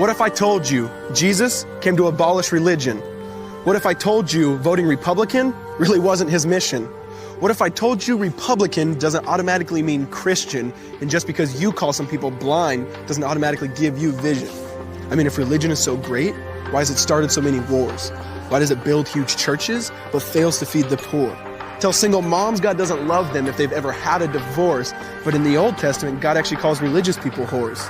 What if I told you Jesus came to abolish religion? What if I told you voting Republican really wasn't his mission? What if I told you Republican doesn't automatically mean Christian, and just because you call some people blind doesn't automatically give you vision? I mean, if religion is so great, why has it started so many wars? Why does it build huge churches but fails to feed the poor? Tell single moms God doesn't love them if they've ever had a divorce, but in the Old Testament, God actually calls religious people whores.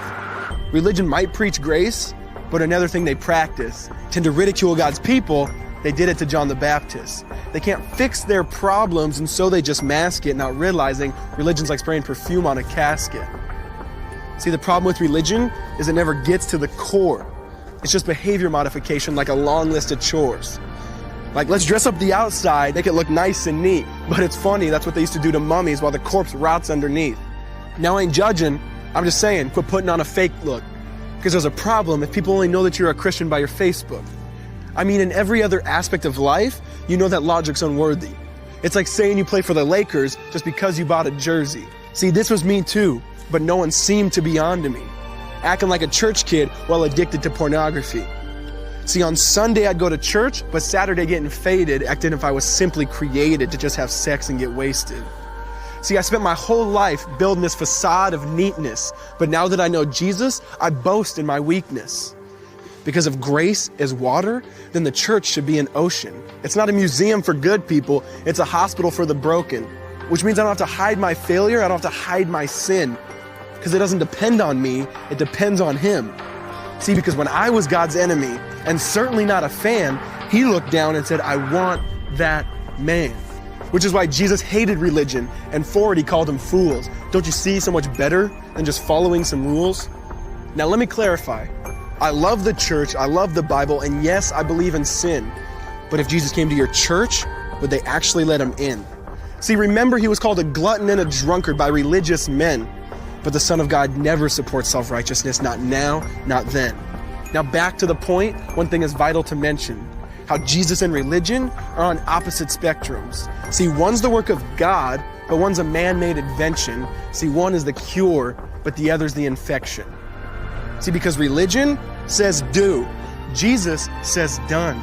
Religion might preach grace, but another thing they practice, tend to ridicule God's people. They did it to John the Baptist. They can't fix their problems, and so they just mask it, not realizing religion's like spraying perfume on a casket. See, the problem with religion is it never gets to the core. It's just behavior modification, like a long list of chores. Like, let's dress up the outside, make it look nice and neat. But it's funny, that's what they used to do to mummies while the corpse rots underneath. Now, I ain't judging, I'm just saying, quit putting on a fake look. Because there's a problem if people only know that you're a Christian by your Facebook. I mean, in every other aspect of life, you know that logic's unworthy. It's like saying you play for the Lakers just because you bought a jersey. See, this was me too, but no one seemed to be on to me. Acting like a church kid while addicted to pornography. See, on Sunday I'd go to church, but Saturday getting faded, acting if I was simply created to just have sex and get wasted. See, I spent my whole life building this facade of neatness, but now that I know Jesus, I boast in my weakness. Because if grace is water, then the church should be an ocean. It's not a museum for good people, it's a hospital for the broken. Which means I don't have to hide my failure, I don't have to hide my sin. Because it doesn't depend on me, it depends on Him. See, because when I was God's enemy, and certainly not a fan, He looked down and said, I want that man. Which is why Jesus hated religion, and for it He called them fools. Don't you see so much better than just following some rules? Now let me clarify. I love the church, I love the Bible, and yes, I believe in sin. But if Jesus came to your church, would they actually let Him in? See, remember He was called a glutton and a drunkard by religious men. But the Son of God never supports self-righteousness, not now, not then. Now back to the point, one thing is vital to mention. How Jesus and religion are on opposite spectrums. See, one's the work of God, but one's a man-made invention. See, one is the cure, but the other's the infection. See, because religion says do, Jesus says done.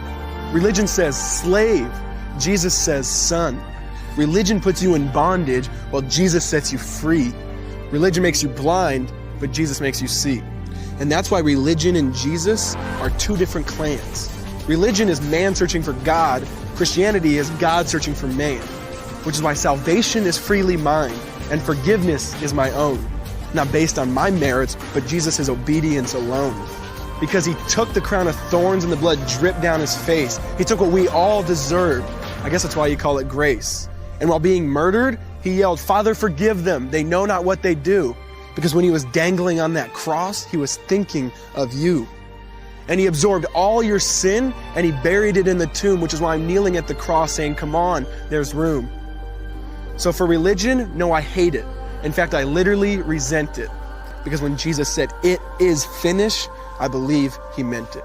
Religion says slave, Jesus says son. Religion puts you in bondage, while Jesus sets you free. Religion makes you blind, but Jesus makes you see. And that's why religion and Jesus are two different clans. Religion is man searching for God. Christianity is God searching for man. Which is why salvation is freely mine, and forgiveness is my own. Not based on my merits, but Jesus' obedience alone. Because He took the crown of thorns and the blood dripped down His face. He took what we all deserved. I guess that's why you call it grace. And while being murdered, He yelled, Father, forgive them. They know not what they do. Because when He was dangling on that cross, He was thinking of you. And He absorbed all your sin and He buried it in the tomb, which is why I'm kneeling at the cross saying, come on, there's room. So for religion, no, I hate it. In fact, I literally resent it. Because when Jesus said, it is finished, I believe He meant it.